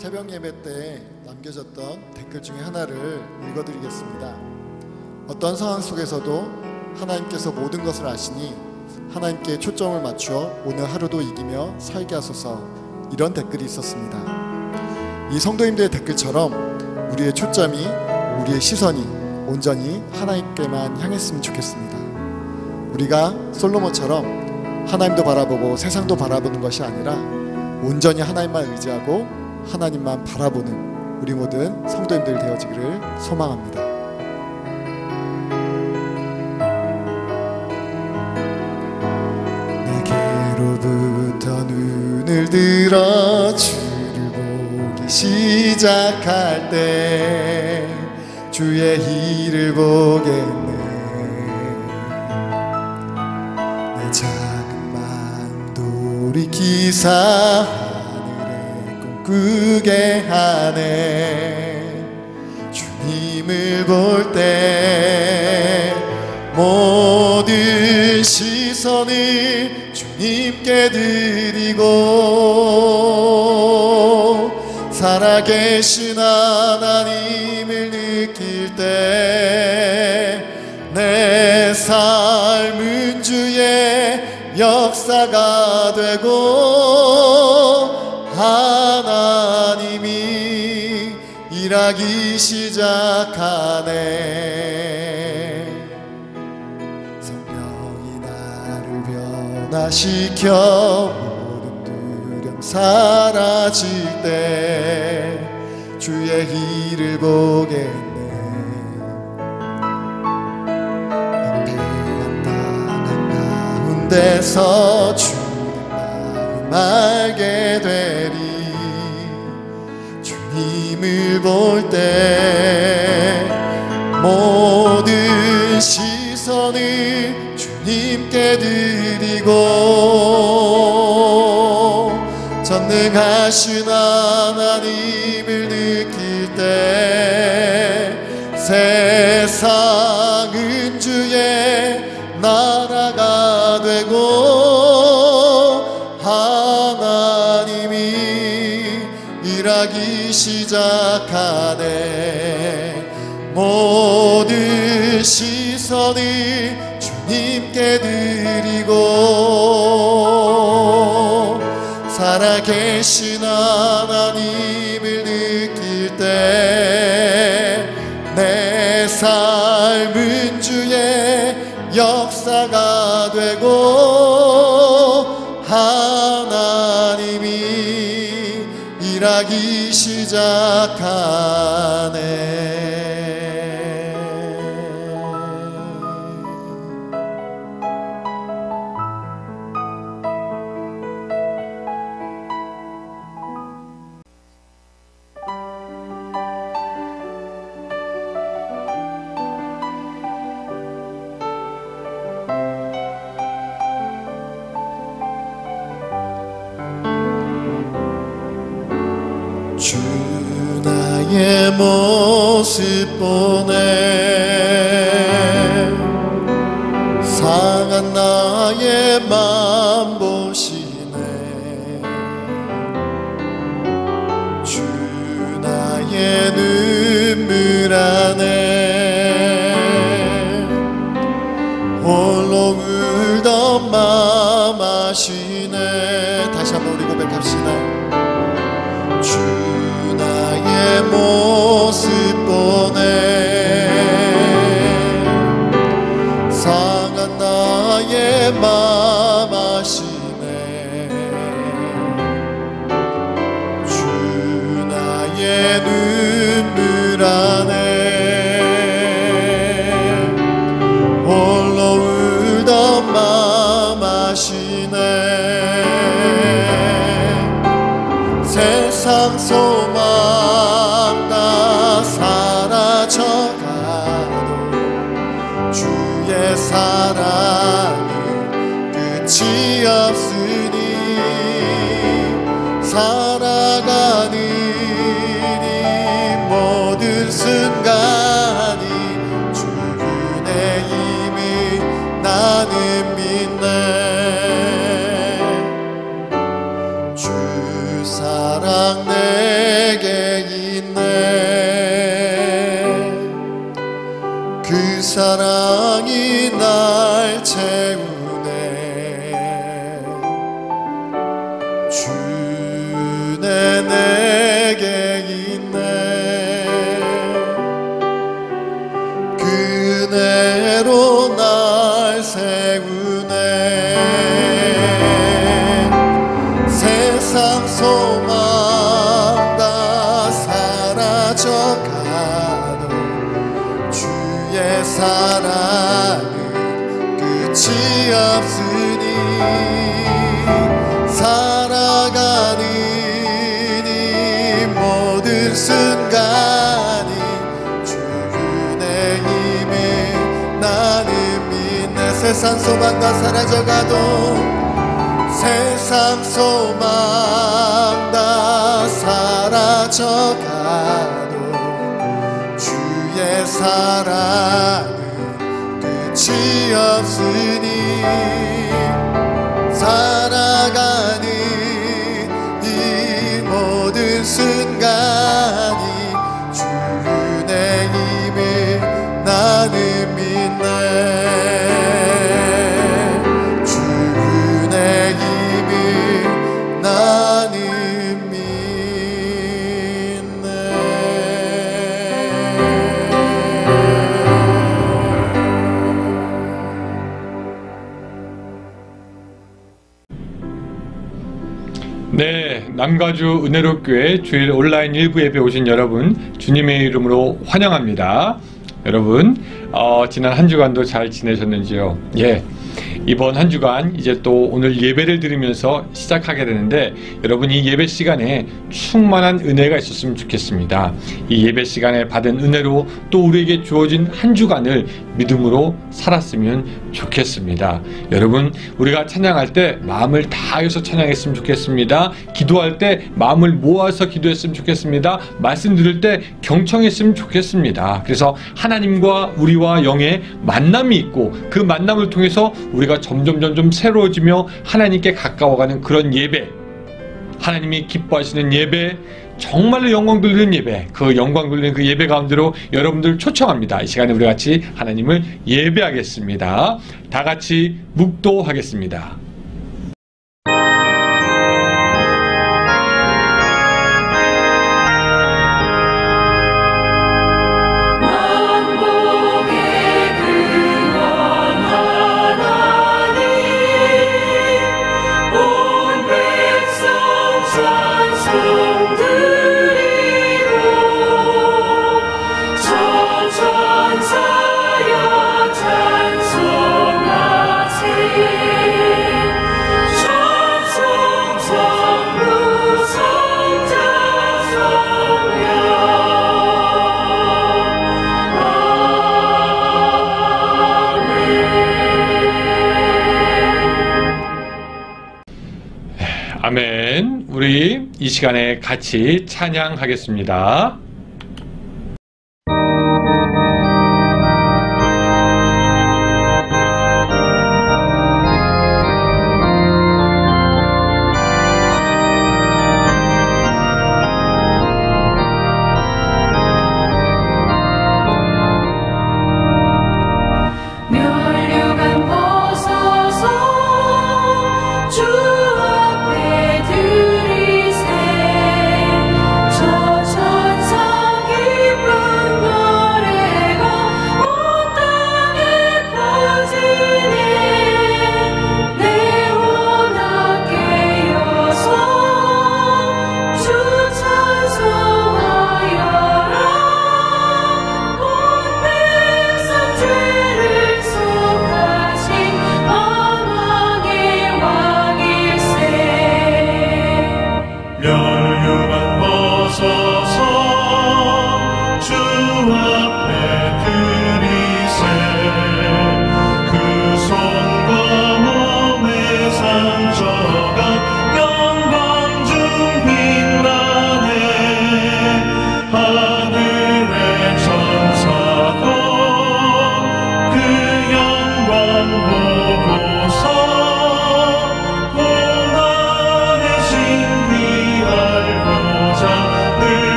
새벽 예배 때 남겨졌던 댓글 중에 하나를 읽어드리겠습니다. 어떤 상황 속에서도 하나님께서 모든 것을 아시니 하나님께 초점을 맞추어 오늘 하루도 이기며 살게 하소서, 이런 댓글이 있었습니다. 이 성도님들의 댓글처럼 우리의 초점이, 우리의 시선이 온전히 하나님께만 향했으면 좋겠습니다. 우리가 솔로몬처럼 하나님도 바라보고 세상도 바라보는 것이 아니라 온전히 하나님만 의지하고 하나님만 바라보는 우리 모든 성도님들 되어지기를 소망합니다. 내게로부터 눈을 들어 주를 보기 시작할 때 주의 일을 보겠네. 내 작은 마음 돌이키사 꾸게 하네. 주님을 볼 때 모든 시선을 주님께 드리고 살아계신 하나님을 느낄 때 내 삶은 주의 역사가 되고 하나님이 일하기 시작하네. 성령이 나를 변화시켜 모든 두려움 사라질 때 주의 일을 보겠네. 팽팽한 땅 가운데서 알게 되리. 주님을 볼 때 모든 시선을 주님께 드리고 전능하신 하나님을 느낄 때 세상은 주의 나라가 되고 하나님이 일하기 시작하네. 모든 시선을 주님께 드리고 살아계신 하나님을 느낄 때 내 삶은 주의 역사가 되고 하나님이 일하기 시작하네. 주 나의 모습 보네. 상한 나의 맘 보시네. 주 나의 눈물 안에 홀로 울던 맘 아시네. 다시 한번 우리 고백합시다. 주 나의 모습 보네. 상한 나의 맘 아시네. 주 나의 눈물 안에 홀로 울던 맘 아시네. 세상 소망 다 사라져가도 주의 사랑은 끝이 없으니 살아가는 이 모든 순간이 주의 힘이 나는 믿네. 주 사랑 내 세상 소망과 사라져가도 세상 소망 다 사라져가도 주의 사랑은 끝이 없으니 살아가는 이 모든 순간이 주 은혜임을 나는 믿네. 주 은혜임을 나는 믿네. 네, 남가주 은혜로교회 주일 온라인 일부 예배 오신 여러분 주님의 이름으로 환영합니다. 여러분 지난 한 주간도 잘 지내셨는지요? 예, 이번 한 주간 이제 또 오늘 예배를 드리면서 시작하게 되는데 여러분 이 예배 시간에 충만한 은혜가 있었으면 좋겠습니다. 이 예배 시간에 받은 은혜로 또 우리에게 주어진 한 주간을 믿음으로 살았으면 좋겠습니다. 여러분 우리가 찬양할 때 마음을 다해서 찬양했으면 좋겠습니다. 기도할 때 마음을 모아서 기도했으면 좋겠습니다. 말씀 들을 때 경청했으면 좋겠습니다. 그래서 하나님과 우리와 영의 만남이 있고 그 만남을 통해서 우리가 점점 새로워지며 하나님께 가까워가는 그런 예배, 하나님이 기뻐하시는 예배, 정말로 영광 돌리는 예배, 그 영광 돌리는 그 예배 가운데로 여러분들 초청합니다. 이 시간에 우리 같이 하나님을 예배하겠습니다. 다 같이 묵도하겠습니다. 아멘. 우리 이 시간에 같이 찬양하겠습니다. 주 앞에 드리세 저 천사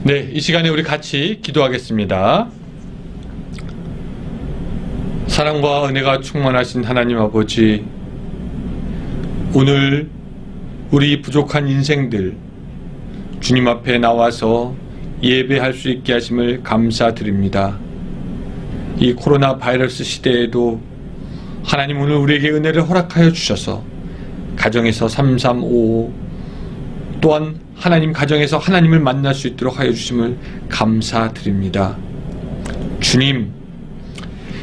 네, 이 시간에 우리 같이 기도하겠습니다. 사랑과 은혜가 충만하신 하나님 아버지, 오늘 우리 부족한 인생들 주님 앞에 나와서 예배할 수 있게 하심을 감사드립니다. 이 코로나 바이러스 시대에도 하나님 오늘 우리에게 은혜를 허락하여 주셔서 가정에서 335 또한 하나님 가정에서 하나님을 만날 수 있도록 하여 주심을 감사드립니다. 주님,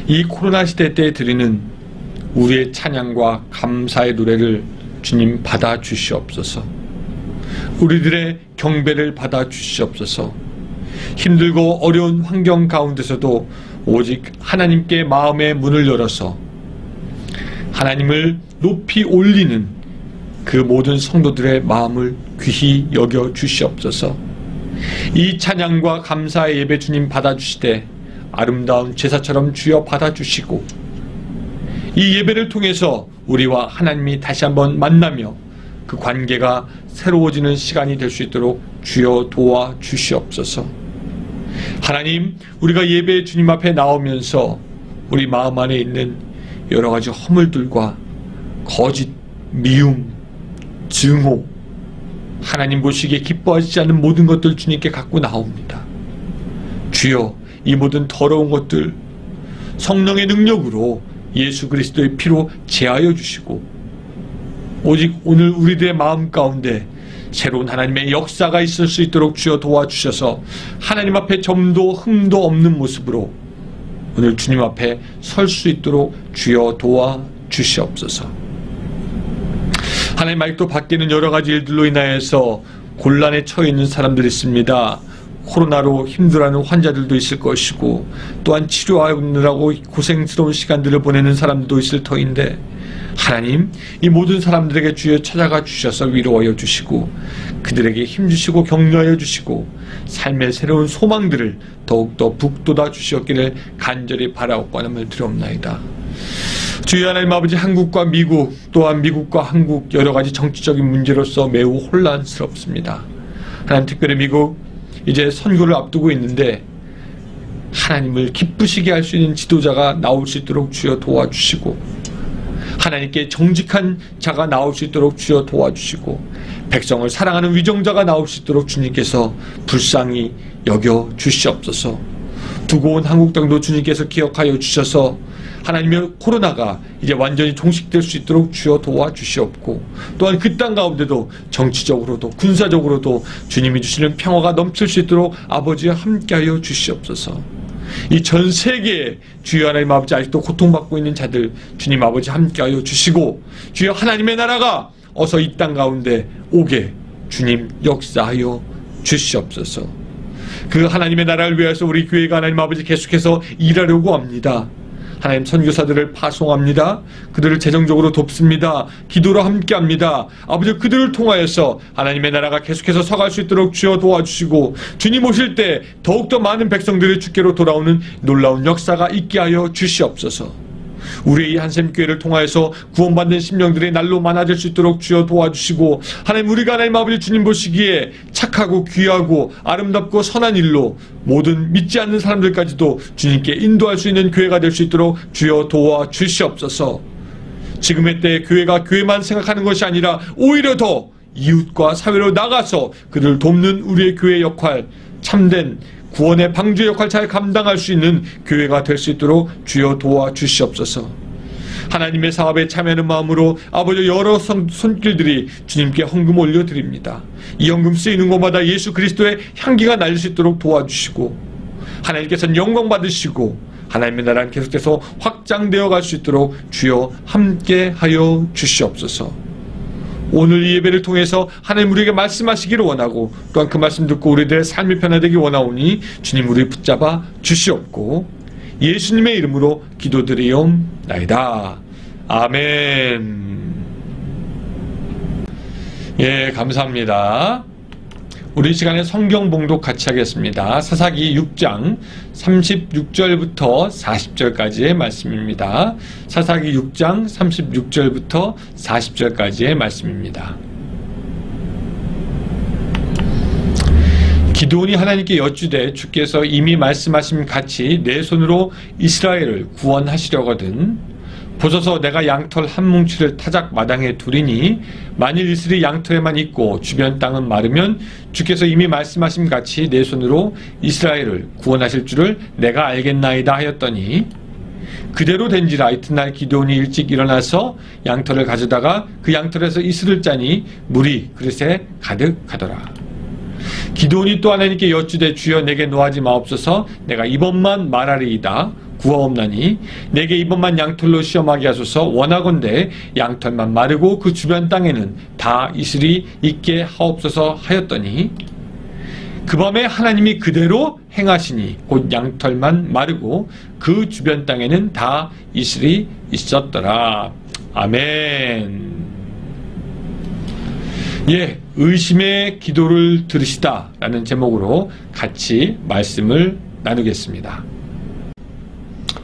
이 코로나 시대 때 드리는 우리의 찬양과 감사의 노래를 주님 받아 주시옵소서. 우리들의 경배를 받아 주시옵소서. 힘들고 어려운 환경 가운데서도 오직 하나님께 마음의 문을 열어서 하나님을 높이 올리는 그 모든 성도들의 마음을 귀히 여겨 주시옵소서. 이 찬양과 감사의 예배 주님 받아주시되 아름다운 제사처럼 주여 받아주시고 이 예배를 통해서 우리와 하나님이 다시 한번 만나며 그 관계가 새로워지는 시간이 될 수 있도록 주여 도와 주시옵소서. 하나님, 우리가 예배 주님 앞에 나오면서 우리 마음 안에 있는 여러 가지 허물들과 거짓, 미움, 증오, 하나님 보시기에 기뻐하시지 않는 모든 것들 주님께 갖고 나옵니다. 주여, 이 모든 더러운 것들 성령의 능력으로 예수 그리스도의 피로 제하여 주시고 오직 오늘 우리들의 마음 가운데 새로운 하나님의 역사가 있을 수 있도록 주여 도와주셔서 하나님 앞에 점도 흠도 없는 모습으로 오늘 주님 앞에 설 수 있도록 주여 도와주시옵소서. 하나님, 아직도 밖에는 여러 가지 일들로 인하여서 곤란에 처해 있는 사람들이 있습니다. 코로나로 힘들어하는 환자들도 있을 것이고 또한 치료하느라고 고생스러운 시간들을 보내는 사람들도 있을 터인데 하나님, 이 모든 사람들에게 주여 찾아가 주셔서 위로하여 주시고 그들에게 힘주시고 격려하여 주시고 삶의 새로운 소망들을 더욱더 북돋아 주시었기를 간절히 바라옵고함을 드리옵나이다. 주여 하나님 아버지, 한국과 미국 또한 미국과 한국 여러 가지 정치적인 문제로서 매우 혼란스럽습니다. 하나님, 특별히 미국 이제 선거를 앞두고 있는데 하나님을 기쁘시게 할 수 있는 지도자가 나올 수 있도록 주여 도와주시고 하나님께 정직한 자가 나올 수 있도록 주여 도와주시고 백성을 사랑하는 위정자가 나올 수 있도록 주님께서 불쌍히 여겨 주시옵소서. 두고 온 한국 땅도 주님께서 기억하여 주셔서 하나님의 코로나가 이제 완전히 종식될 수 있도록 주여 도와주시옵고 또한 그 땅 가운데도 정치적으로도 군사적으로도 주님이 주시는 평화가 넘칠 수 있도록 아버지와 함께하여 주시옵소서. 이 전 세계에 주여 하나님 아버지 아직도 고통받고 있는 자들 주님 아버지 함께하여 주시고 주여 하나님의 나라가 어서 이 땅 가운데 오게 주님 역사하여 주시옵소서. 그 하나님의 나라를 위해서 우리 교회가 하나님 아버지 계속해서 일하려고 합니다. 하나님, 선교사들을 파송합니다. 그들을 재정적으로 돕습니다. 기도로 함께합니다. 아버지, 그들을 통하여서 하나님의 나라가 계속해서 서갈 수 있도록 주여 도와주시고 주님 오실 때 더욱더 많은 백성들이 주께로 돌아오는 놀라운 역사가 있게 하여 주시옵소서. 우리 이 한샘교회를 통하여서 구원받는 심령들의 날로 많아질 수 있도록 주여 도와주시고 하나님, 우리가 하나님 아버지 주님 보시기에 착하고 귀하고 아름답고 선한 일로 모든 믿지 않는 사람들까지도 주님께 인도할 수 있는 교회가 될 수 있도록 주여 도와주시옵소서. 지금의 때에 교회가 교회만 생각하는 것이 아니라 오히려 더 이웃과 사회로 나가서 그들을 돕는 우리의 교회의 역할, 참된 구원의 방주 역할 잘 감당할 수 있는 교회가 될 수 있도록 주여 도와주시옵소서. 하나님의 사업에 참여하는 마음으로 아버지 여러 손길들이 주님께 헌금 올려드립니다. 이 헌금 쓰이는 곳마다 예수 그리스도의 향기가 날릴 수 있도록 도와주시고 하나님께서는 영광 받으시고 하나님의 나라는 계속해서 확장되어 갈 수 있도록 주여 함께하여 주시옵소서. 오늘 이 예배를 통해서 하나님 우리에게 말씀하시기를 원하고 또한 그 말씀 듣고 우리들의 삶이 변화되기 원하오니 주님 우리 붙잡아 주시옵고 예수님의 이름으로 기도드리옵나이다. 아멘. 예, 감사합니다. 우리 시간에 성경 봉독 같이 하겠습니다. 사사기 6장 36절부터 40절까지의 말씀입니다. 사사기 6장 36절부터 40절까지의 말씀입니다. 기드온이 하나님께 여쭈되 주께서 이미 말씀하신 같이 내 손으로 이스라엘을 구원하시려거든 보소서 내가 양털 한 뭉치를 타작 마당에 두리니 만일 이슬이 양털에만 있고 주변 땅은 마르면 주께서 이미 말씀하신 같이 내 손으로 이스라엘을 구원하실 줄을 내가 알겠나이다 하였더니 그대로 된지라 이튿날 기드온이 일찍 일어나서 양털을 가져다가 그 양털에서 이슬을 짜니 물이 그릇에 가득하더라. 기드온이 또 하나님께 여쭈되 주여 내게 노하지 마옵소서 내가 이번만 말하리이다 구하옵나니 내게 이번만 양털로 시험하게 하소서 원하건대 양털만 마르고 그 주변 땅에는 다 이슬이 있게 하옵소서 하였더니 그 밤에 하나님이 그대로 행하시니 곧 양털만 마르고 그 주변 땅에는 다 이슬이 있었더라. 아멘. 예, 의심의 기도를 들으시다 라는 제목으로 같이 말씀을 나누겠습니다.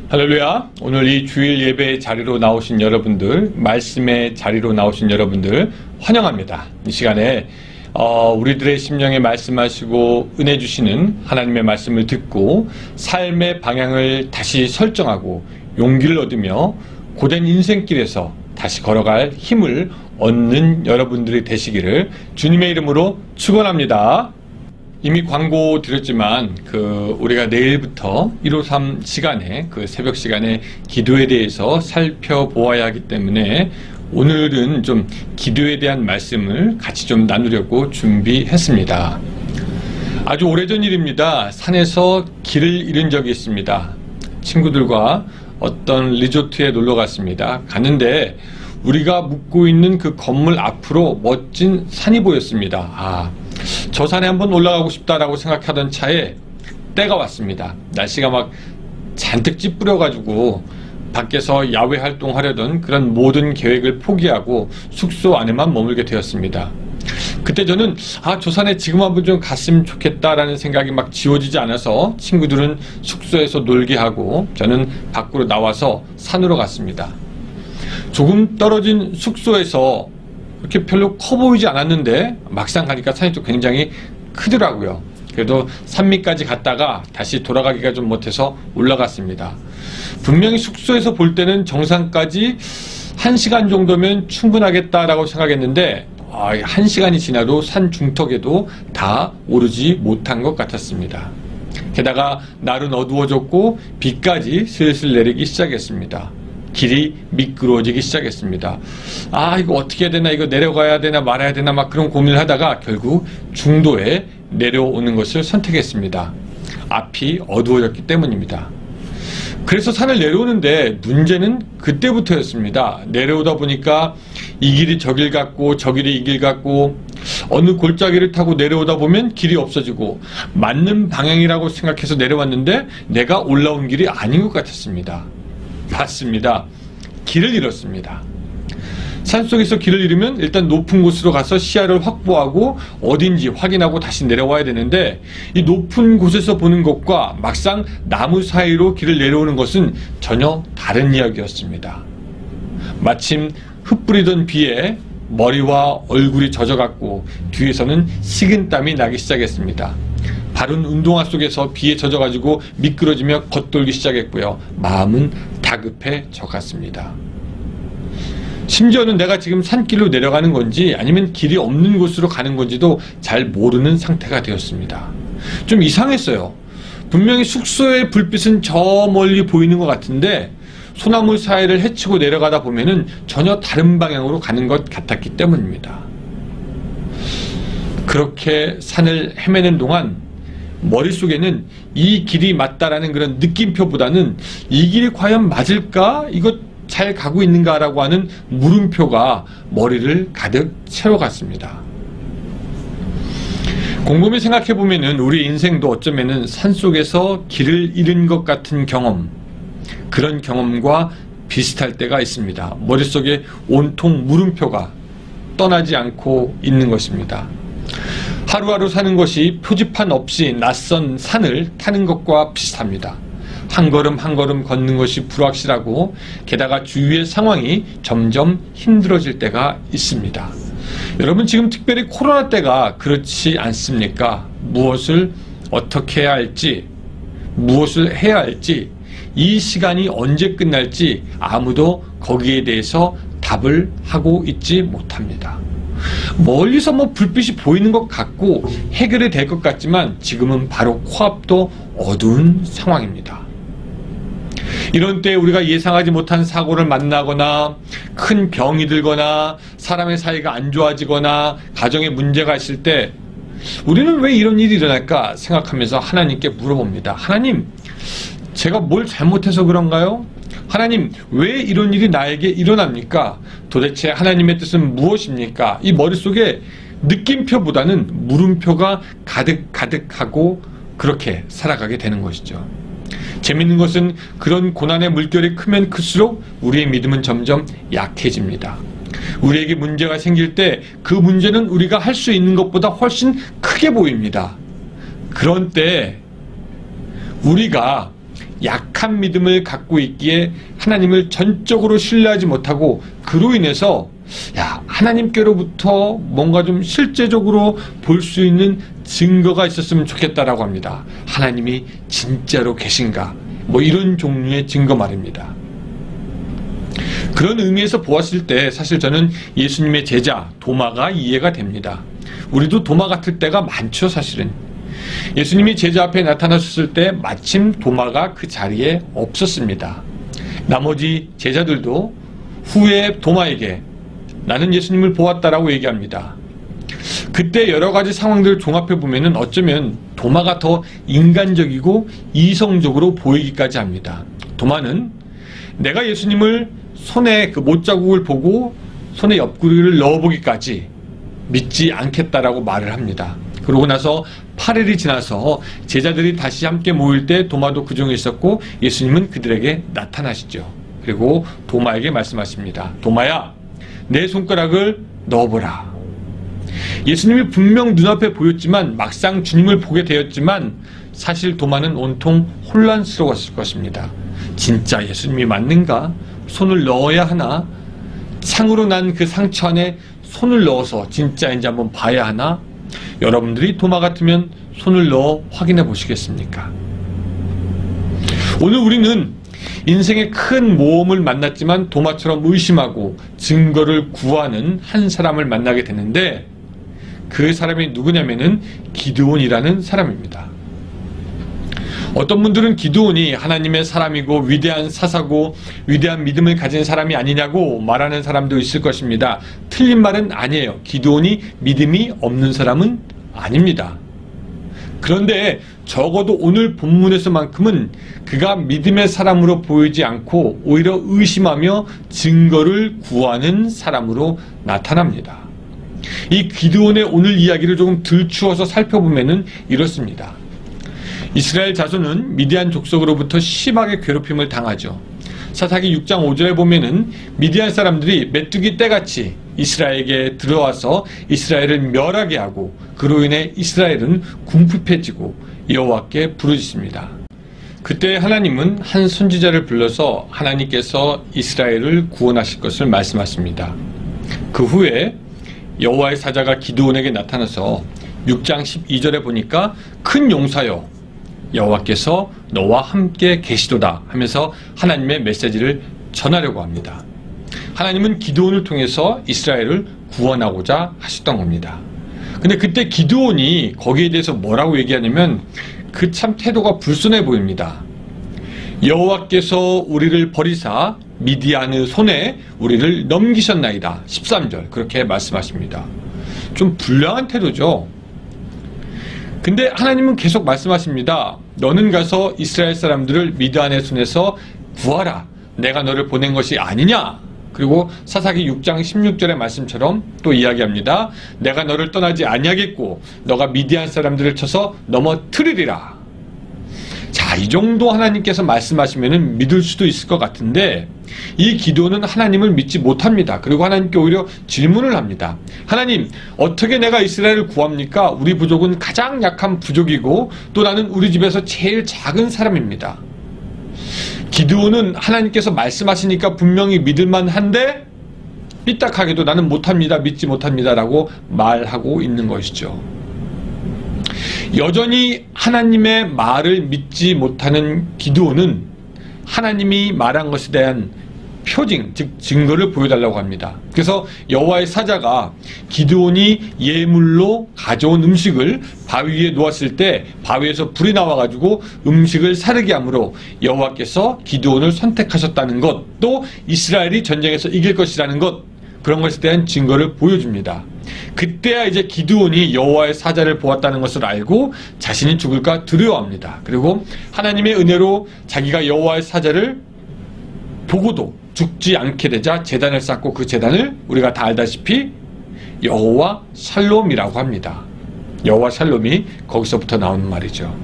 할렐루야. 오늘 이 주일 예배 자리로 나오신 여러분들, 말씀의 자리로 나오신 여러분들 환영합니다. 이 시간에 우리들의 심령에 말씀하시고 은혜 주시는 하나님의 말씀을 듣고 삶의 방향을 다시 설정하고 용기를 얻으며 고된 인생길에서 다시 걸어갈 힘을 얻는 여러분들이 되시기를 주님의 이름으로 축원합니다. 이미 광고 드렸지만 우리가 내일부터 153 시간에 새벽 시간에 기도에 대해서 살펴보아야 하기 때문에 오늘은 좀 기도에 대한 말씀을 같이 좀 나누려고 준비했습니다. 아주 오래전 일입니다. 산에서 길을 잃은 적이 있습니다. 친구들과 어떤 리조트에 놀러 갔습니다. 갔는데 우리가 묵고 있는 그 건물 앞으로 멋진 산이 보였습니다. 저 산에 한번 올라가고 싶다라고 생각하던 차에 때가 왔습니다. 날씨가 막 잔뜩 찌뿌려가지고 밖에서 야외 활동하려던 그런 모든 계획을 포기하고 숙소 안에만 머물게 되었습니다. 그때 저는 저 산에 지금 한번 좀 갔으면 좋겠다라는 생각이 막 지워지지 않아서 친구들은 숙소에서 놀게 하고 저는 밖으로 나와서 산으로 갔습니다. 조금 떨어진 숙소에서 이렇게 별로 커 보이지 않았는데 막상 가니까 산이 또 굉장히 크더라고요. 그래도 산 밑까지 갔다가 다시 돌아가기가 좀 못해서 올라갔습니다. 분명히 숙소에서 볼 때는 정상까지 1시간 정도면 충분하겠다라고 생각했는데 1시간이 지나도 산 중턱에도 다 오르지 못한 것 같았습니다. 게다가 날은 어두워졌고 비까지 슬슬 내리기 시작했습니다. 길이 미끄러워지기 시작했습니다. 이거 어떻게 해야 되나, 이거 내려가야 되나 말아야 되나 막 그런 고민을 하다가 결국 중도에 내려오는 것을 선택했습니다. 앞이 어두워졌기 때문입니다. 그래서 산을 내려오는데 문제는 그때부터였습니다. 내려오다 보니까 이 길이 저 길 같고 저 길이 이 길 같고 어느 골짜기를 타고 내려오다 보면 길이 없어지고 맞는 방향이라고 생각해서 내려왔는데 내가 올라온 길이 아닌 것 같았습니다. 맞습니다. 길을 잃었습니다. 산속에서 길을 잃으면 일단 높은 곳으로 가서 시야를 확보하고 어딘지 확인하고 다시 내려와야 되는데 이 높은 곳에서 보는 것과 막상 나무 사이로 길을 내려오는 것은 전혀 다른 이야기였습니다. 마침 흩뿌리던 비에 머리와 얼굴이 젖어갔고 뒤에서는 식은땀이 나기 시작했습니다. 발은 운동화 속에서 비에 젖어가지고 미끄러지며 겉돌기 시작했고요. 마음은 다급해져 갔습니다. 심지어는 내가 지금 산길로 내려가는 건지 아니면 길이 없는 곳으로 가는 건지도 잘 모르는 상태가 되었습니다. 좀 이상했어요. 분명히 숙소의 불빛은 저 멀리 보이는 것 같은데 소나무 사이를 헤치고 내려가다 보면은 전혀 다른 방향으로 가는 것 같았기 때문입니다. 그렇게 산을 헤매는 동안 머릿속에는 이 길이 맞다라는 그런 느낌표보다는 이 길이 과연 맞을까? 이거 잘 가고 있는가라고 하는 물음표가 머리를 가득 채워갔습니다. 곰곰이 생각해보면 우리 인생도 어쩌면 산속에서 길을 잃은 것 같은 경험, 그런 경험과 비슷할 때가 있습니다. 머릿속에 온통 물음표가 떠나지 않고 있는 것입니다. 하루하루 사는 것이 표지판 없이 낯선 산을 타는 것과 비슷합니다. 한 걸음 한 걸음 걷는 것이 불확실하고 게다가 주위의 상황이 점점 힘들어질 때가 있습니다. 여러분, 지금 특별히 코로나 때가 그렇지 않습니까? 무엇을 어떻게 해야 할지, 무엇을 해야 할지, 이 시간이 언제 끝날지 아무도 거기에 대해서 답을 하고 있지 못합니다. 멀리서 불빛이 보이는 것 같고 해결이 될 것 같지만 지금은 바로 코앞도 어두운 상황입니다. 이런 때 우리가 예상하지 못한 사고를 만나거나 큰 병이 들거나 사람의 사이가 안 좋아지거나 가정에 문제가 있을 때 우리는 왜 이런 일이 일어날까 생각하면서 하나님께 물어봅니다. 하나님, 제가 뭘 잘못해서 그런가요? 하나님, 왜 이런 일이 나에게 일어납니까? 도대체 하나님의 뜻은 무엇입니까? 이 머릿속에 느낌표보다는 물음표가 가득가득하고 그렇게 살아가게 되는 것이죠. 재밌는 것은 그런 고난의 물결이 크면 클수록 우리의 믿음은 점점 약해집니다. 우리에게 문제가 생길 때 그 문제는 우리가 할 수 있는 것보다 훨씬 크게 보입니다. 그런 때 우리가 약한 믿음을 갖고 있기에 하나님을 전적으로 신뢰하지 못하고 그로 인해서 하나님께로부터 뭔가 좀 실제적으로 볼 수 있는 증거가 있었으면 좋겠다라고 합니다. 하나님이 진짜로 계신가? 이런 종류의 증거 말입니다. 그런 의미에서 보았을 때 사실 저는 예수님의 제자 도마가 이해가 됩니다. 우리도 도마 같을 때가 많죠, 사실은. 예수님이 제자 앞에 나타나셨을 때 마침 도마가 그 자리에 없었습니다. 나머지 제자들도 후에 도마에게 나는 예수님을 보았다라고 얘기합니다. 그때 여러 가지 상황들을 종합해 보면은 어쩌면 도마가 더 인간적이고 이성적으로 보이기까지 합니다. 도마는 내가 예수님을 손에 그 못자국을 보고 손에 옆구리를 넣어보기까지 믿지 않겠다라고 말을 합니다. 그러고 나서 8일이 지나서 제자들이 다시 함께 모일 때 도마도 그 중에 있었고 예수님은 그들에게 나타나시죠. 그리고 도마에게 말씀하십니다. 도마야, 내 손가락을 넣어보라. 예수님이 분명 눈앞에 보였지만 막상 주님을 보게 되었지만 사실 도마는 온통 혼란스러웠을 것입니다. 진짜 예수님이 맞는가? 손을 넣어야 하나? 상으로 난 그 상처 안에 손을 넣어서 진짜인지 한번 봐야 하나? 여러분들이 도마 같으면 손을 넣어 확인해 보시겠습니까? 오늘 우리는 인생의 큰 모험을 만났지만 도마처럼 의심하고 증거를 구하는 한 사람을 만나게 되는데 그 사람이 누구냐면은 기드온이라는 사람입니다. 어떤 분들은 기드온이 하나님의 사람이고 위대한 사사고 위대한 믿음을 가진 사람이 아니냐고 말하는 사람도 있을 것입니다. 틀린 말은 아니에요. 기드온이 믿음이 없는 사람은 아닙니다. 그런데 적어도 오늘 본문에서만큼은 그가 믿음의 사람으로 보이지 않고 오히려 의심하며 증거를 구하는 사람으로 나타납니다. 이 기드온의 오늘 이야기를 조금 들추어서 살펴보면은 이렇습니다. 이스라엘 자손은 미디안 족속으로부터 심하게 괴롭힘을 당하죠. 사사기 6장 5절에 보면은 미디안 사람들이 메뚜기 떼같이 이스라엘에게 들어와서 이스라엘을 멸하게 하고 그로 인해 이스라엘은 궁핍해지고 여호와께 부르짖습니다. 그때 하나님은 한 선지자를 불러서 하나님께서 이스라엘을 구원하실 것을 말씀하십니다. 그 후에 여호와의 사자가 기드온에게 나타나서 6장 12절에 보니까 큰 용사여 여호와께서 너와 함께 계시도다 하면서 하나님의 메시지를 전하려고 합니다. 하나님은 기드온을 통해서 이스라엘을 구원하고자 하셨던 겁니다. 근데 그때 기드온이 거기에 대해서 뭐라고 얘기하냐면 그 참 태도가 불순해 보입니다. 여호와께서 우리를 버리사 미디안의 손에 우리를 넘기셨나이다. 13절 그렇게 말씀하십니다. 좀 불량한 태도죠. 근데 하나님은 계속 말씀하십니다. 너는 가서 이스라엘 사람들을 미디안의 손에서 구하라. 내가 너를 보낸 것이 아니냐. 그리고 사사기 6장 16절의 말씀처럼 또 이야기합니다. 내가 너를 떠나지 아니하겠고 너가 미디안 사람들을 쳐서 넘어뜨리리라. 자, 이 정도 하나님께서 말씀하시면 믿을 수도 있을 것 같은데 이 기드온은 하나님을 믿지 못합니다. 그리고 하나님께 오히려 질문을 합니다. 하나님, 어떻게 내가 이스라엘을 구합니까? 우리 부족은 가장 약한 부족이고 또 나는 우리 집에서 제일 작은 사람입니다. 기드온은 하나님께서 말씀하시니까 분명히 믿을만 한데 삐딱하게도 나는 못합니다, 믿지 못합니다 라고 말하고 있는 것이죠. 여전히 하나님의 말을 믿지 못하는 기드온은 하나님이 말한 것에 대한 표징, 즉 증거를 보여달라고 합니다. 그래서 여호와의 사자가 기드온이 예물로 가져온 음식을 바위 위에 놓았을 때 바위에서 불이 나와가지고 음식을 사르게 하므로 여호와께서 기드온을 선택하셨다는 것, 또 이스라엘이 전쟁에서 이길 것이라는 것, 그런 것에 대한 증거를 보여줍니다. 그때야 이제 기드온이 여호와의 사자를 보았다는 것을 알고 자신이 죽을까 두려워합니다. 그리고 하나님의 은혜로 자기가 여호와의 사자를 보고도 죽지 않게 되자 제단을 쌓고 그 제단을 우리가 다 알다시피 여호와 샬롬이라고 합니다. 여호와 샬롬이 거기서부터 나오는 말이죠.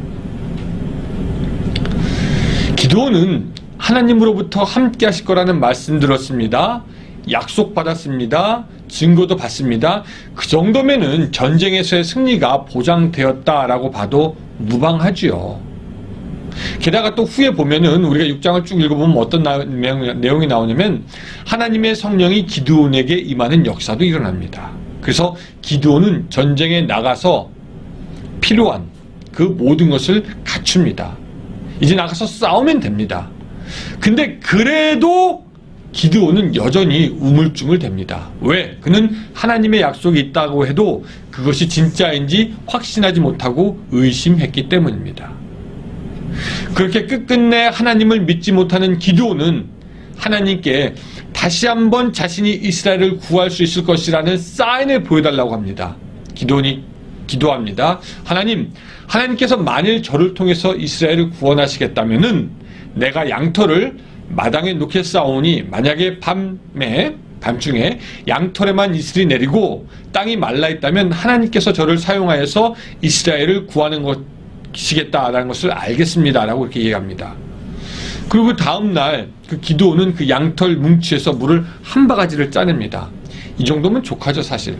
기드온은 하나님으로부터 함께 하실 거라는 말씀 들었습니다. 약속받았습니다. 증거도 받습니다. 그 정도면은 전쟁에서의 승리가 보장되었다라고 봐도 무방하지요. 게다가 또 후에 보면은 우리가 6장을 쭉 읽어보면 어떤 내용이 나오냐면 하나님의 성령이 기드온에게 임하는 역사도 일어납니다. 그래서 기드온은 전쟁에 나가서 필요한 그 모든 것을 갖춥니다. 이제 나가서 싸우면 됩니다. 근데 그래도 기드온은 여전히 우물쭈물댑니다. 왜? 그는 하나님의 약속이 있다고 해도 그것이 진짜인지 확신하지 못하고 의심했기 때문입니다. 그렇게 끝끝내 하나님을 믿지 못하는 기드온은 하나님께 다시 한번 자신이 이스라엘을 구할 수 있을 것이라는 사인을 보여달라고 합니다. 기드온이 기도합니다. 하나님께서 만일 저를 통해서 이스라엘을 구원하시겠다면은 내가 양털을 마당에 놓겠사오니 만약에 밤중에 양털에만 이슬이 내리고 땅이 말라있다면 하나님께서 저를 사용하여서 이스라엘을 구하는 것이겠다라는 것을 알겠습니다 라고 이렇게 얘기합니다. 그리고 그 다음날 그 기드온은 그 양털 뭉치에서 물을 한 바가지를 짜냅니다. 이 정도면 족하죠 사실.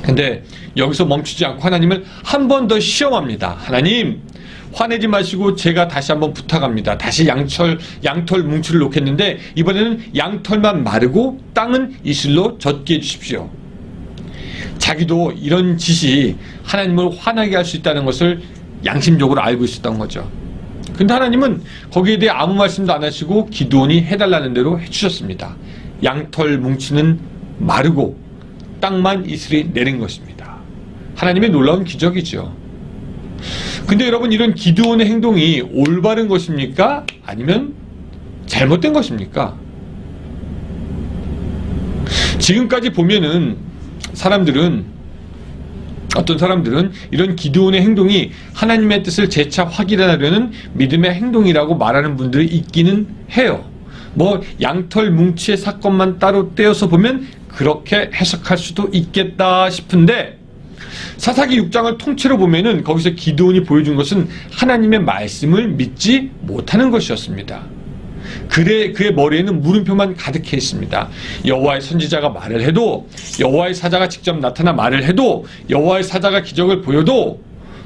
근데 여기서 멈추지 않고 하나님을 한 번 더 시험합니다. 하나님, 화내지 마시고 제가 다시 한번 부탁합니다. 다시 양털 뭉치를 놓겠는데 이번에는 양털만 마르고 땅은 이슬로 젖게 해주십시오. 자기도 이런 짓이 하나님을 화나게 할 수 있다는 것을 양심적으로 알고 있었던 거죠. 근데 하나님은 거기에 대해 아무 말씀도 안 하시고 기드온이 해달라는 대로 해주셨습니다. 양털 뭉치는 마르고 땅만 이슬이 내린 것입니다. 하나님의 놀라운 기적이죠. 근데 여러분, 이런 기드온의 행동이 올바른 것입니까? 아니면 잘못된 것입니까? 지금까지 보면은 어떤 사람들은 이런 기드온의 행동이 하나님의 뜻을 재차 확인하려는 믿음의 행동이라고 말하는 분들이 있기는 해요. 양털 뭉치의 사건만 따로 떼어서 보면 그렇게 해석할 수도 있겠다 싶은데, 사사기 6장을 통째로 보면은 거기서 기드온이 보여준 것은 하나님의 말씀을 믿지 못하는 것이었습니다. 그의 머리에는 물음표만 가득해 있습니다. 여호와의 선지자가 말을 해도, 여호와의 사자가 직접 나타나 말을 해도, 여호와의 사자가 기적을 보여도,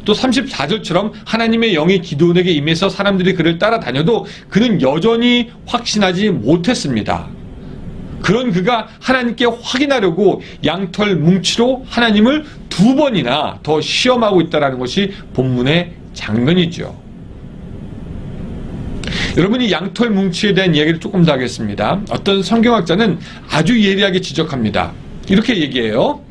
또 34절처럼 하나님의 영이 기드온에게 임해서 사람들이 그를 따라다녀도 그는 여전히 확신하지 못했습니다. 그런 그가 하나님께 확인하려고 양털 뭉치로 하나님을 2번이나 더 시험하고 있다는 것이 본문의 장면이죠. 여러분이 양털 뭉치에 대한 이야기를 조금 더 하겠습니다. 어떤 성경학자는 아주 예리하게 지적합니다. 이렇게 얘기해요.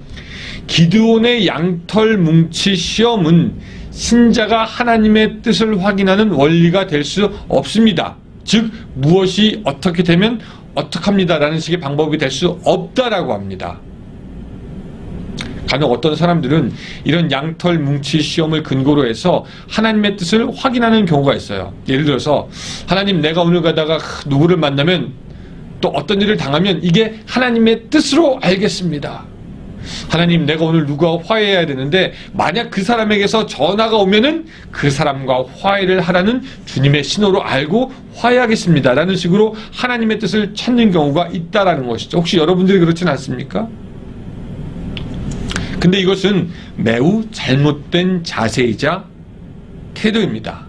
기드온의 양털 뭉치 시험은 신자가 하나님의 뜻을 확인하는 원리가 될 수 없습니다. 즉 무엇이 어떻게 되면 어떡합니다 라는 식의 방법이 될 수 없다라고 합니다. 간혹 어떤 사람들은 이런 양털 뭉치 시험을 근거로 해서 하나님의 뜻을 확인하는 경우가 있어요. 예를 들어서 하나님, 내가 오늘 가다가 누구를 만나면 또 어떤 일을 당하면 이게 하나님의 뜻으로 알겠습니다. 하나님, 내가 오늘 누구와 화해해야 되는데 만약 그 사람에게서 전화가 오면은 그 사람과 화해를 하라는 주님의 신호로 알고 화해하겠습니다 라는 식으로 하나님의 뜻을 찾는 경우가 있다라는 것이죠. 혹시 여러분들이 그렇진 않습니까? 근데 이것은 매우 잘못된 자세이자 태도입니다.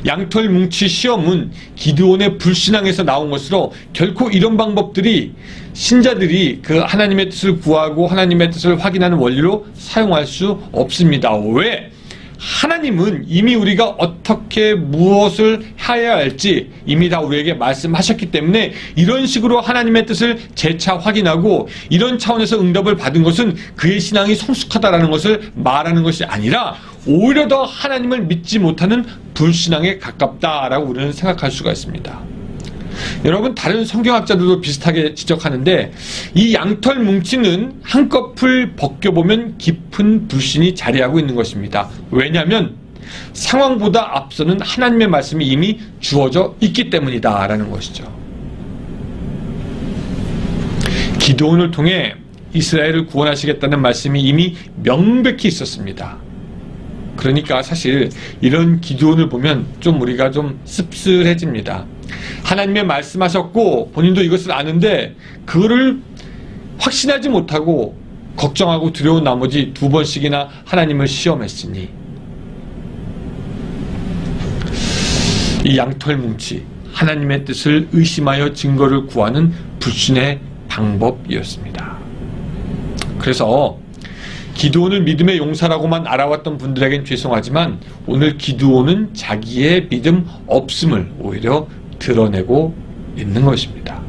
양털 뭉치 시험은 기드온의 불신앙에서 나온 것으로 결코 이런 방법들이 신자들이 그 하나님의 뜻을 구하고 하나님의 뜻을 확인하는 원리로 사용할 수 없습니다. 왜? 하나님은 이미 우리가 어떻게 무엇을 해야 할지 이미 다 우리에게 말씀하셨기 때문에 이런 식으로 하나님의 뜻을 재차 확인하고 이런 차원에서 응답을 받은 것은 그의 신앙이 성숙하다라는 것을 말하는 것이 아니라 오히려 더 하나님을 믿지 못하는 불신앙에 가깝다라고 우리는 생각할 수가 있습니다. 여러분, 다른 성경학자들도 비슷하게 지적하는데 이 양털 뭉치는 한꺼풀 벗겨보면 깊은 불신이 자리하고 있는 것입니다. 왜냐하면 상황보다 앞서는 하나님의 말씀이 이미 주어져 있기 때문이다 라는 것이죠. 기드온을 통해 이스라엘을 구원하시겠다는 말씀이 이미 명백히 있었습니다. 그러니까 사실 이런 기드온을 보면 좀 우리가 좀 씁쓸해집니다. 하나님의 말씀하셨고 본인도 이것을 아는데 그거를 확신하지 못하고 걱정하고 두려운 나머지 2번씩이나 하나님을 시험했으니 이 양털 뭉치, 하나님의 뜻을 의심하여 증거를 구하는 불신의 방법이었습니다. 그래서 기드온을 믿음의 용사라고만 알아왔던 분들에겐 죄송하지만 오늘 기드온은 자기의 믿음 없음을 오히려 드러내고 있는 것입니다.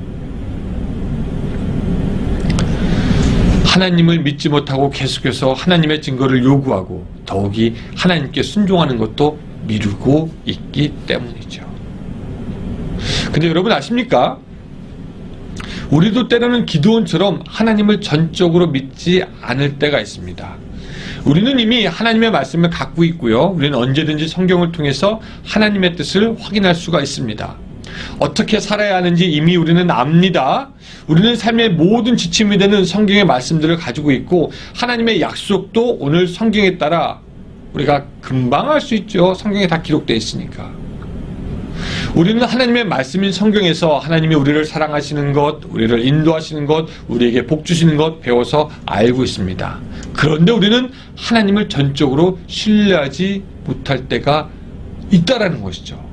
하나님을 믿지 못하고 계속해서 하나님의 증거를 요구하고 더욱이 하나님께 순종하는 것도 미루고 있기 때문이죠. 근데 여러분 아십니까? 우리도 때로는 기드온처럼 하나님을 전적으로 믿지 않을 때가 있습니다. 우리는 이미 하나님의 말씀을 갖고 있고요. 우리는 언제든지 성경을 통해서 하나님의 뜻을 확인할 수가 있습니다. 어떻게 살아야 하는지 이미 우리는 압니다. 우리는 삶의 모든 지침이 되는 성경의 말씀들을 가지고 있고 하나님의 약속도 오늘 성경에 따라 우리가 금방 할 수 있죠. 성경에 다 기록되어 있으니까. 우리는 하나님의 말씀인 성경에서 하나님이 우리를 사랑하시는 것, 우리를 인도하시는 것, 우리에게 복 주시는 것 배워서 알고 있습니다. 그런데 우리는 하나님을 전적으로 신뢰하지 못할 때가 있다라는 것이죠.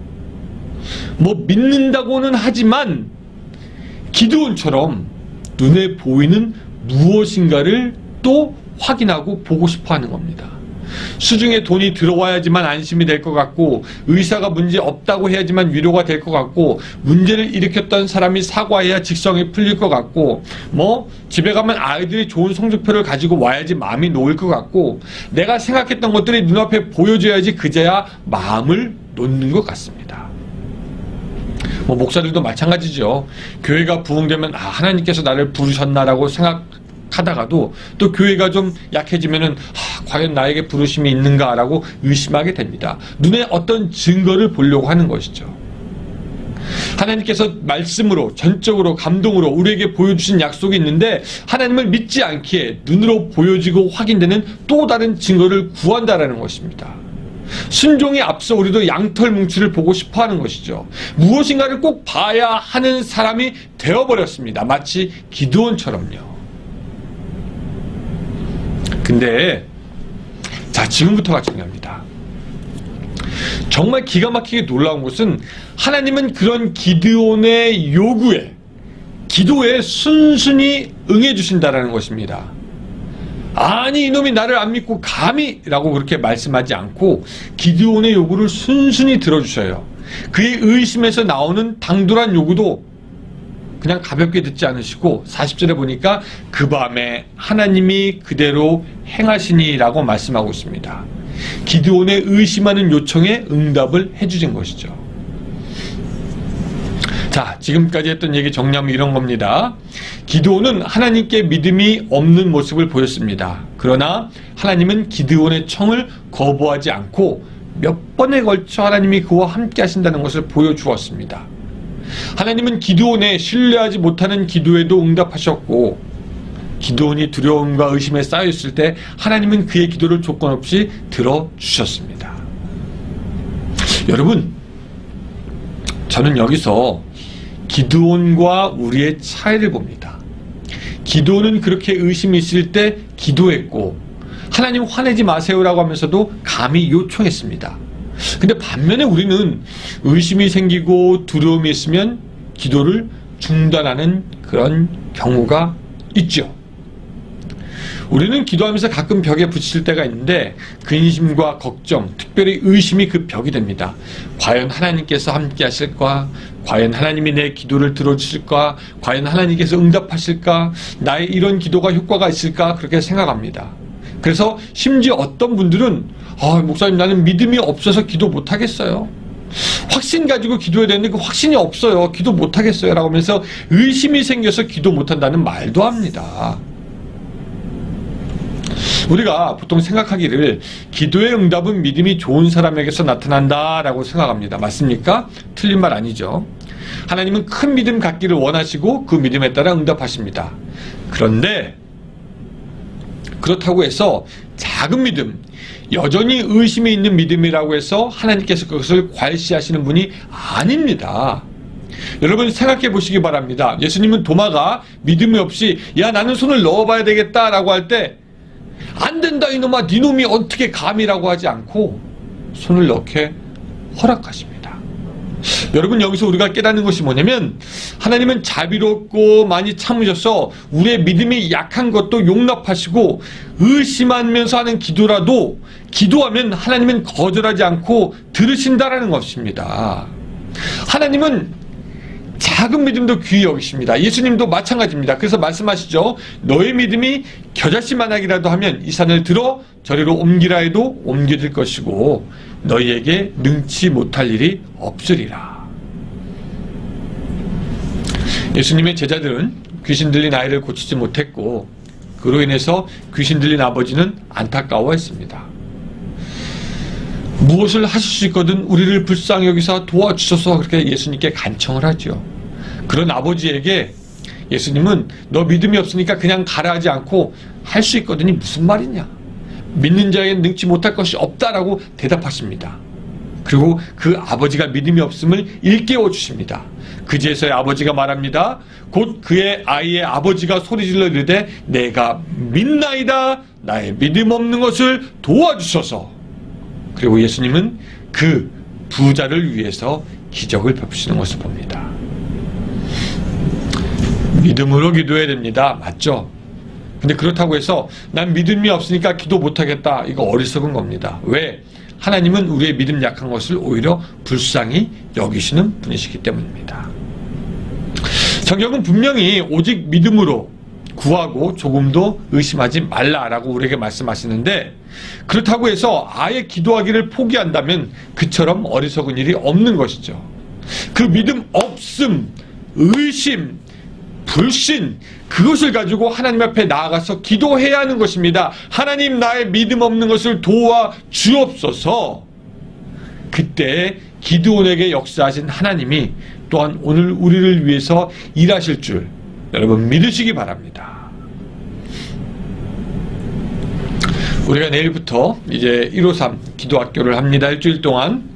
뭐 믿는다고는 하지만 기드온처럼 눈에 보이는 무엇인가를 또 확인하고 보고 싶어 하는 겁니다. 수중에 돈이 들어와야지만 안심이 될 것 같고 의사가 문제 없다고 해야지만 위로가 될 것 같고 문제를 일으켰던 사람이 사과해야 직성이 풀릴 것 같고 뭐 집에 가면 아이들이 좋은 성적표를 가지고 와야지 마음이 놓일 것 같고 내가 생각했던 것들이 눈앞에 보여줘야지 그제야 마음을 놓는 것 같습니다. 뭐 목사들도 마찬가지죠. 교회가 부흥되면 하나님께서 나를 부르셨나라고 생각하다가도 또 교회가 좀 약해지면은 과연 나에게 부르심이 있는가라고 의심하게 됩니다. 눈에 어떤 증거를 보려고 하는 것이죠. 하나님께서 말씀으로 전적으로 감동으로 우리에게 보여주신 약속이 있는데 하나님을 믿지 않기에 눈으로 보여지고 확인되는 또 다른 증거를 구한다라는 것입니다. 순종에 앞서 우리도 양털 뭉치를 보고 싶어 하는 것이죠. 무엇인가를 꼭 봐야 하는 사람이 되어버렸습니다. 마치 기드온처럼요. 근데 자, 지금부터가 중요합니다. 정말 기가 막히게 놀라운 것은 하나님은 그런 기드온의 요구에, 기도에 순순히 응해주신다라는 것입니다. 아니 이놈이 나를 안 믿고 감히 라고 그렇게 말씀하지 않고 기드온의 요구를 순순히 들어주셔요. 그의 의심에서 나오는 당돌한 요구도 그냥 가볍게 듣지 않으시고 40절에 보니까 그 밤에 하나님이 그대로 행하시니 라고 말씀하고 있습니다. 기드온의 의심하는 요청에 응답을 해주신 것이죠. 자, 지금까지 했던 얘기 정리하면 이런 겁니다. 기드온은 하나님께 믿음이 없는 모습을 보였습니다. 그러나 하나님은 기드온의 청을 거부하지 않고 몇 번에 걸쳐 하나님이 그와 함께 하신다는 것을 보여주었습니다. 하나님은 기드온의 신뢰하지 못하는 기도에도 응답하셨고 기드온이 두려움과 의심에 쌓여있을 때 하나님은 그의 기도를 조건 없이 들어주셨습니다. 여러분, 저는 여기서 기드온과 우리의 차이를 봅니다. 기드온은 그렇게 의심이 있을 때 기도했고 하나님 화내지 마세요라고 하면서도 감히 요청했습니다. 근데 반면에 우리는 의심이 생기고 두려움이 있으면 기도를 중단하는 그런 경우가 있죠. 우리는 기도하면서 가끔 벽에 부딪힐 때가 있는데 근심과 걱정, 특별히 의심이 그 벽이 됩니다. 과연 하나님께서 함께 하실까? 과연 하나님이 내 기도를 들어주실까? 과연 하나님께서 응답하실까? 나의 이런 기도가 효과가 있을까? 그렇게 생각합니다. 그래서 심지어 어떤 분들은 목사님, 나는 믿음이 없어서 기도 못하겠어요. 확신 가지고 기도해야 되는데 그 확신이 없어요. 기도 못하겠어요. 라고 하면서 의심이 생겨서 기도 못한다는 말도 합니다. 우리가 보통 생각하기를 기도의 응답은 믿음이 좋은 사람에게서 나타난다 라고 생각합니다. 맞습니까? 틀린 말 아니죠. 하나님은 큰 믿음 갖기를 원하시고 그 믿음에 따라 응답하십니다. 그런데 그렇다고 해서 작은 믿음, 여전히 의심이 있는 믿음이라고 해서 하나님께서 그것을 괄시하시는 분이 아닙니다. 여러분 생각해 보시기 바랍니다. 예수님은 도마가 믿음이 없이 야 나는 손을 넣어봐야 되겠다 라고 할 때 안 된다 이놈아, 네 놈이 어떻게 감이라고 하지 않고 손을 넣게 허락하십니다. 여러분 여기서 우리가 깨닫는 것이 뭐냐면 하나님은 자비롭고 많이 참으셔서 우리의 믿음이 약한 것도 용납하시고 의심하면서 하는 기도라도 기도하면 하나님은 거절하지 않고 들으신다라는 것입니다. 하나님은 작은 믿음도 귀히 여기십니다. 예수님도 마찬가지입니다. 그래서 말씀하시죠. 너의 믿음이 겨자씨만하기라도 하면 이 산을 들어 저리로 옮기라 해도 옮겨질 것이고 너희에게 능치 못할 일이 없으리라. 예수님의 제자들은 귀신 들린 아이를 고치지 못했고 그로 인해서 귀신 들린 아버지는 안타까워했습니다. 무엇을 하실 수 있거든 우리를 불쌍히 여기서 도와주셔서 그렇게 예수님께 간청을 하죠. 그런 아버지에게 예수님은 너 믿음이 없으니까 그냥 가라 하지 않고 할 수 있거든이 무슨 말이냐, 믿는 자에겐 능치 못할 것이 없다라고 대답하십니다. 그리고 그 아버지가 믿음이 없음을 일깨워 주십니다. 그제서야 아버지가 말합니다. 곧 그의 아이의 아버지가 소리질러 이르되 내가 믿나이다, 나의 믿음 없는 것을 도와주소서. 그리고 예수님은 그 부자를 위해서 기적을 베푸시는 것을 봅니다. 믿음으로 기도해야 됩니다. 맞죠? 근데 그렇다고 해서 난 믿음이 없으니까 기도 못하겠다. 이거 어리석은 겁니다. 왜? 하나님은 우리의 믿음 약한 것을 오히려 불쌍히 여기시는 분이시기 때문입니다. 성경은 분명히 오직 믿음으로 구하고 조금도 의심하지 말라라고 우리에게 말씀하시는데 그렇다고 해서 아예 기도하기를 포기한다면 그처럼 어리석은 일이 없는 것이죠. 그 믿음 없음, 의심, 불신, 그것을 가지고 하나님 앞에 나아가서 기도해야 하는 것입니다. 하나님, 나의 믿음 없는 것을 도와 주옵소서. 그때 기드온에게 역사하신 하나님이 또한 오늘 우리를 위해서 일하실 줄 여러분 믿으시기 바랍니다. 우리가 내일부터 이제 153 기도학교를 합니다. 일주일 동안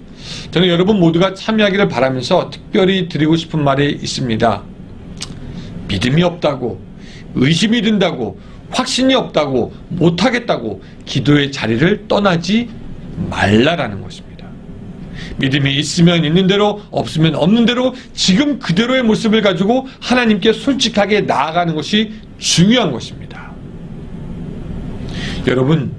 저는 여러분 모두가 참여하기를 바라면서 특별히 드리고 싶은 말이 있습니다. 믿음이 없다고, 의심이 든다고, 확신이 없다고, 못하겠다고 기도의 자리를 떠나지 말라라는 것입니다. 믿음이 있으면 있는 대로, 없으면 없는 대로 지금 그대로의 모습을 가지고 하나님께 솔직하게 나아가는 것이 중요한 것입니다. 여러분,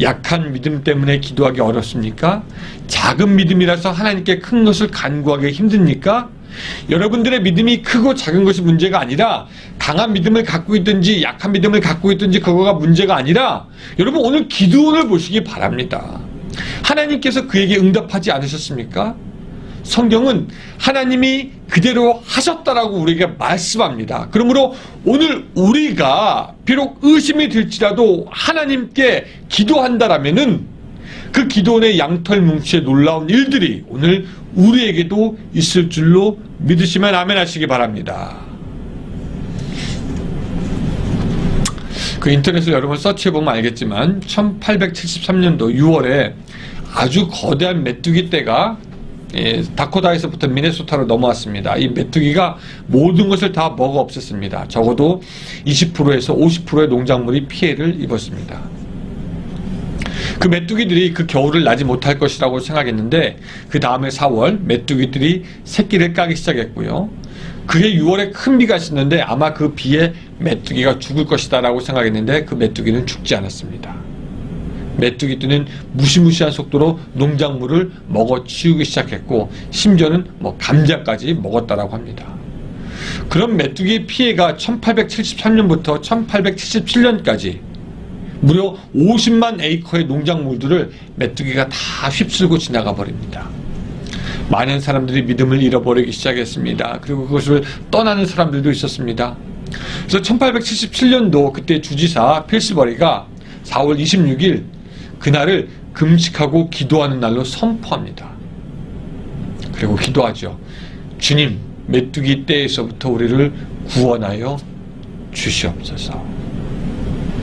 약한 믿음 때문에 기도하기 어렵습니까? 작은 믿음이라서 하나님께 큰 것을 간구하기 힘듭니까? 여러분들의 믿음이 크고 작은 것이 문제가 아니라 강한 믿음을 갖고 있든지 약한 믿음을 갖고 있든지 그거가 문제가 아니라 여러분 오늘 기드온을 보시기 바랍니다. 하나님께서 그에게 응답하지 않으셨습니까? 성경은 하나님이 그대로 하셨다라고 우리에게 말씀합니다. 그러므로 오늘 우리가 비록 의심이 들지라도 하나님께 기도한다라면은 그 기도원의 양털 뭉치의 놀라운 일들이 오늘 우리에게도 있을 줄로 믿으시면 아멘 하시기 바랍니다. 그 인터넷을 여러분 서치해보면 알겠지만 1873년도 6월에 아주 거대한 메뚜기 떼가 다코다에서부터 미네소타로 넘어왔습니다. 이 메뚜기가 모든 것을 다 먹어 없앴습니다. 적어도 20%에서 50%의 농작물이 피해를 입었습니다. 그 메뚜기들이 그 겨울을 나지 못할 것이라고 생각했는데 그 다음에 4월 메뚜기들이 새끼를 까기 시작했고요. 그해 6월에 큰 비가 씻는데 아마 그 비에 메뚜기가 죽을 것이다 라고 생각했는데 그 메뚜기는 죽지 않았습니다. 메뚜기들은 무시무시한 속도로 농작물을 먹어치우기 시작했고 심지어는 감자까지 먹었다라고 합니다. 그런 메뚜기의 피해가 1873년부터 1877년까지 무려 50만 에이커의 농작물들을 메뚜기가 다 휩쓸고 지나가 버립니다. 많은 사람들이 믿음을 잃어버리기 시작했습니다. 그리고 그것을 떠나는 사람들도 있었습니다. 그래서 1877년도 그때 주지사 필스버리가 4월 26일 그날을 금식하고 기도하는 날로 선포합니다. 그리고 기도하죠. 주님, 메뚜기 떼에서부터 우리를 구원하여 주시옵소서.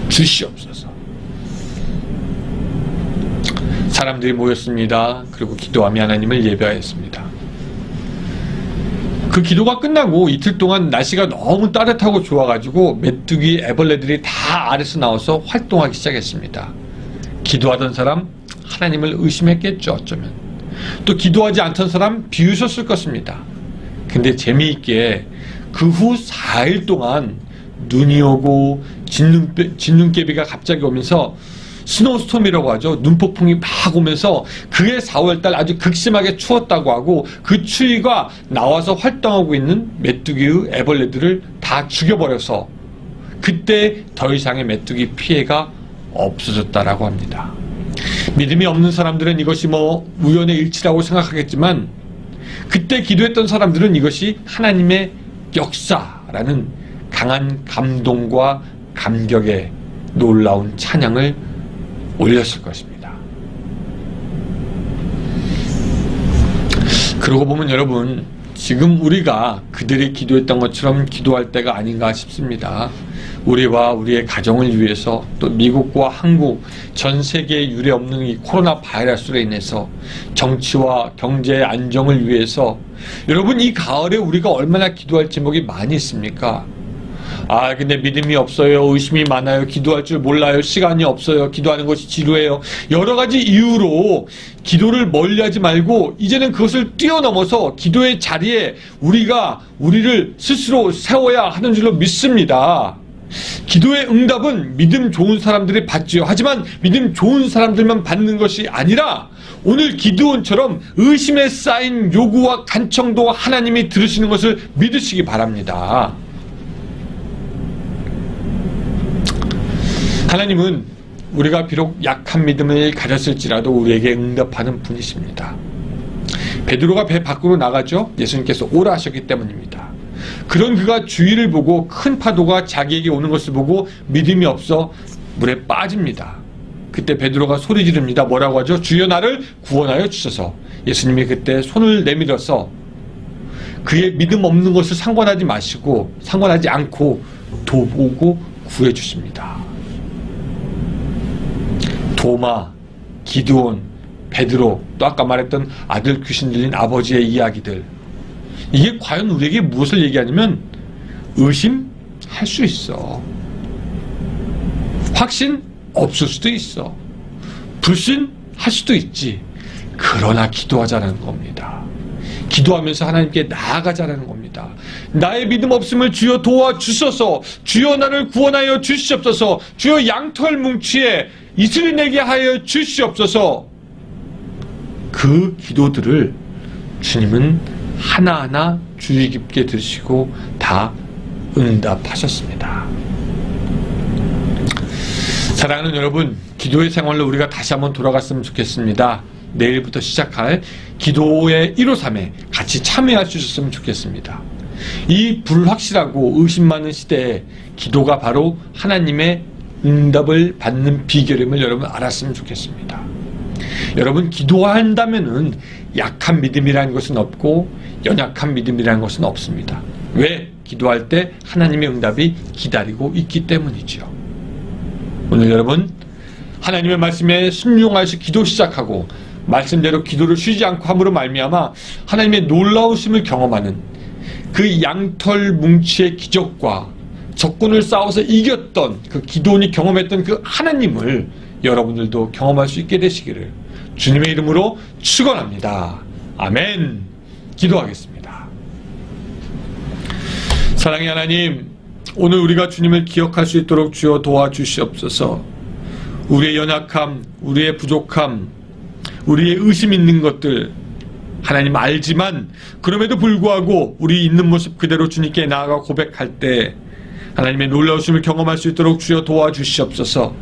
주시옵소서. 사람들이 모였습니다. 그리고 기도하며 하나님을 예배하였습니다. 그 기도가 끝나고 이틀 동안 날씨가 너무 따뜻하고 좋아가지고 메뚜기 애벌레들이 다 아래서 나와서 활동하기 시작했습니다. 기도하던 사람 하나님을 의심했겠죠. 어쩌면 또 기도하지 않던 사람 비웃었을 것입니다. 근데 재미있게 그 후 4일 동안 눈이 오고 진눈깨비가 갑자기 오면서 스노우스톰이라고 하죠. 눈폭풍이 막 오면서 그해 4월달 아주 극심하게 추웠다고 하고 그 추위가 나와서 활동하고 있는 메뚜기의 애벌레들을 다 죽여버려서 그때 더 이상의 메뚜기 피해가 없어졌다라고 합니다. 믿음이 없는 사람들은 이것이 우연의 일치라고 생각하겠지만 그때 기도했던 사람들은 이것이 하나님의 역사라는 강한 감동과 감격의 놀라운 찬양을 올렸을 것입니다. 그러고 보면 여러분, 지금 우리가 그들이 기도했던 것처럼 기도할 때가 아닌가 싶습니다. 우리와 우리의 가정을 위해서 또 미국과 한국 전 세계에 유례없는 이 코로나 바이러스로 인해서 정치와 경제의 안정을 위해서 여러분 이 가을에 우리가 얼마나 기도할 제목이 많이 있습니까? 근데 믿음이 없어요. 의심이 많아요. 기도할 줄 몰라요. 시간이 없어요. 기도하는 것이 지루해요. 여러 가지 이유로 기도를 멀리하지 말고 이제는 그것을 뛰어넘어서 기도의 자리에 우리가 우리를 스스로 세워야 하는 줄로 믿습니다. 기도의 응답은 믿음 좋은 사람들이 받지요. 하지만 믿음 좋은 사람들만 받는 것이 아니라 오늘 기드온처럼 의심에 쌓인 요구와 간청도 하나님이 들으시는 것을 믿으시기 바랍니다. 하나님은 우리가 비록 약한 믿음을 가졌을지라도 우리에게 응답하는 분이십니다. 베드로가 배 밖으로 나가죠. 예수님께서 오라 하셨기 때문입니다. 그런 그가 주위를 보고 큰 파도가 자기에게 오는 것을 보고 믿음이 없어 물에 빠집니다. 그때 베드로가 소리 지릅니다. 뭐라고 하죠? 주여 나를 구원하여 주셔서. 예수님이 그때 손을 내밀어서 그의 믿음 없는 것을 상관하지 않고 도보고 구해 주십니다. 도마, 기드온, 베드로, 또 아까 말했던 아들 귀신 들린 아버지의 이야기들, 이게 과연 우리에게 무엇을 얘기하냐면 의심할 수 있어. 확신 없을 수도 있어. 불신할 수도 있지. 그러나 기도하자는 겁니다. 기도하면서 하나님께 나아가자는 겁니다. 나의 믿음 없음을 주여 도와주소서. 주여 나를 구원하여 주시옵소서. 주여 양털 뭉치에 이슬을 내게 하여 주시옵소서. 그 기도들을 주님은 하나하나 주의 깊게 들으시고 다 응답하셨습니다. 사랑하는 여러분, 기도의 생활로 우리가 다시 한번 돌아갔으면 좋겠습니다. 내일부터 시작할 기도의 153에 같이 참여할 수 있었으면 좋겠습니다. 이 불확실하고 의심 많은 시대에 기도가 바로 하나님의 응답을 받는 비결임을 여러분 알았으면 좋겠습니다. 여러분, 기도한다면은 약한 믿음이라는 것은 없고 연약한 믿음이라는 것은 없습니다. 왜? 기도할 때 하나님의 응답이 기다리고 있기 때문이죠. 오늘 여러분 하나님의 말씀에 순종하여서 기도 시작하고 말씀대로 기도를 쉬지 않고 함으로 말미암아 하나님의 놀라우심을 경험하는 그 양털 뭉치의 기적과 적군을 싸워서 이겼던 그 기도원이 경험했던 그 하나님을 여러분들도 경험할 수 있게 되시기를 주님의 이름으로 축원합니다. 아멘. 기도하겠습니다. 사랑의 하나님, 오늘 우리가 주님을 기억할 수 있도록 주여 도와주시옵소서. 우리의 연약함, 우리의 부족함, 우리의 의심 있는 것들 하나님 알지만 그럼에도 불구하고 우리 있는 모습 그대로 주님께 나아가 고백할 때 하나님의 놀라우심을 경험할 수 있도록 주여 도와주시옵소서.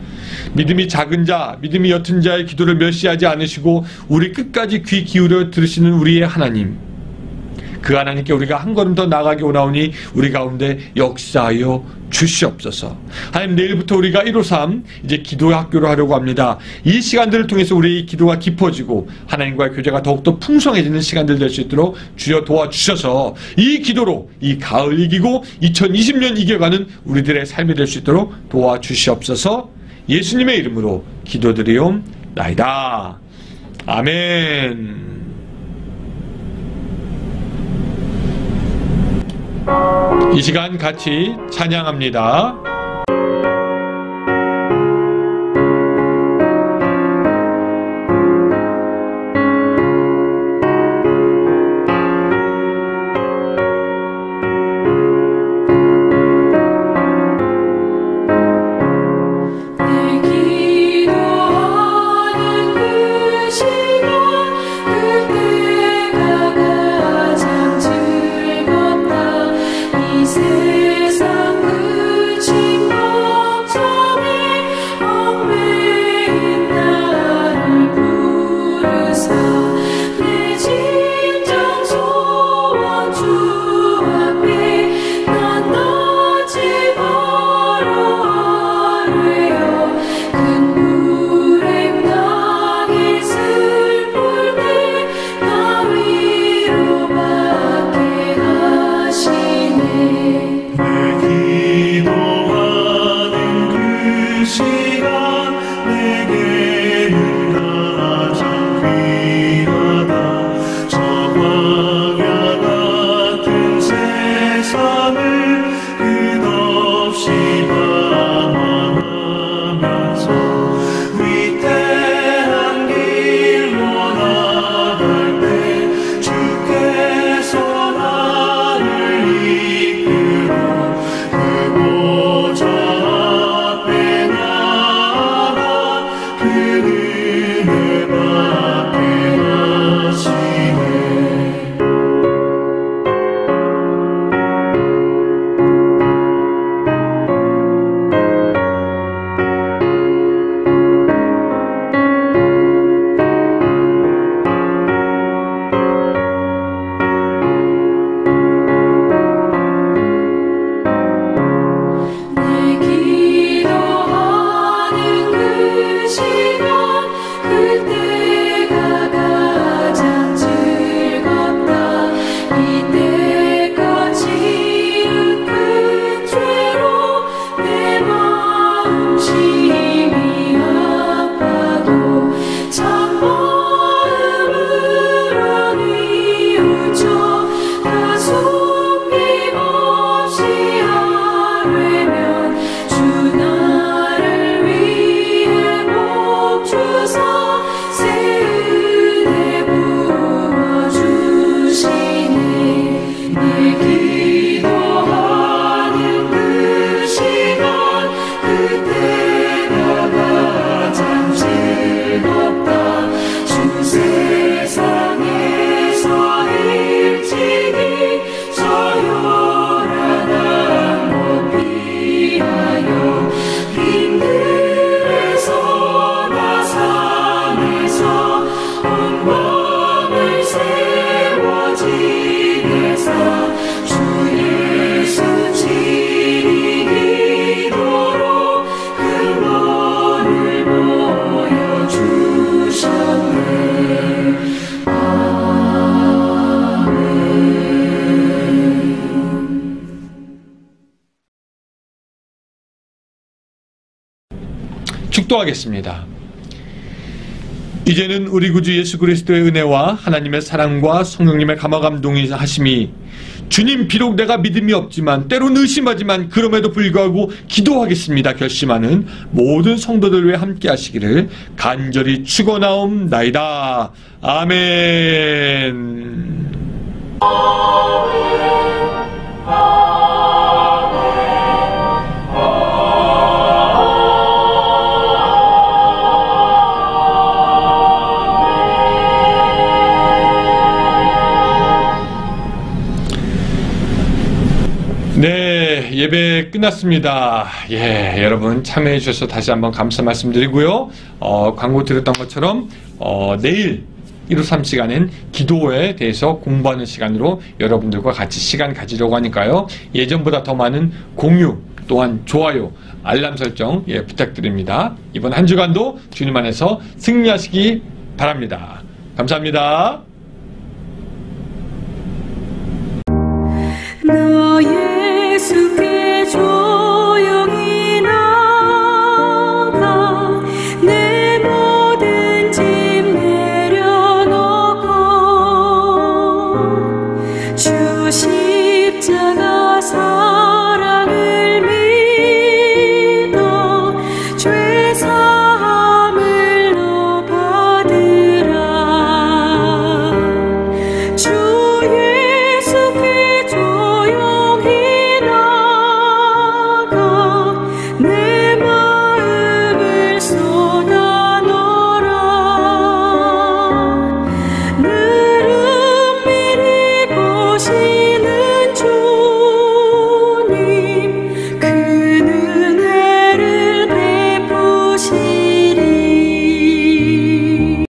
믿음이 작은 자, 믿음이 옅은 자의 기도를 멸시하지 않으시고 우리 끝까지 귀 기울여 들으시는 우리의 하나님, 그 하나님께 우리가 한 걸음 더 나아가게 오나오니 우리 가운데 역사하여 주시옵소서. 하나님, 내일부터 우리가 153 이제 기도의 학교로 하려고 합니다. 이 시간들을 통해서 우리의 기도가 깊어지고 하나님과의 교제가 더욱더 풍성해지는 시간들 될 수 있도록 주여 도와주셔서 이 기도로 이 가을 이기고 2020년 이겨가는 우리들의 삶이 될 수 있도록 도와주시옵소서. 예수님의 이름으로 기도드리옵나이다. 아멘. 이 시간 같이 찬양합니다. 세상 끝이 축도하겠습니다. 이제는 우리 구주 예수 그리스도의 은혜와 하나님의 사랑과 성령님의 감화감동이 하심이 주님 비록 내가 믿음이 없지만 때론 의심하지만 그럼에도 불구하고 기도하겠습니다 결심하는 모든 성도들 위해 함께 하시기를 간절히 축원하옵나이다. 아멘. 네, 예배 끝났습니다. 예, 여러분 참여해 주셔서 다시 한번 감사 말씀드리고요. 광고 드렸던 것처럼 내일 153 시간은 기도에 대해서 공부하는 시간으로 여러분들과 같이 시간 가지려고 하니까요. 예전보다 더 많은 공유, 또한 좋아요, 알람 설정 부탁드립니다. 이번 한 주간도 주님 안에서 승리하시기 바랍니다. 감사합니다.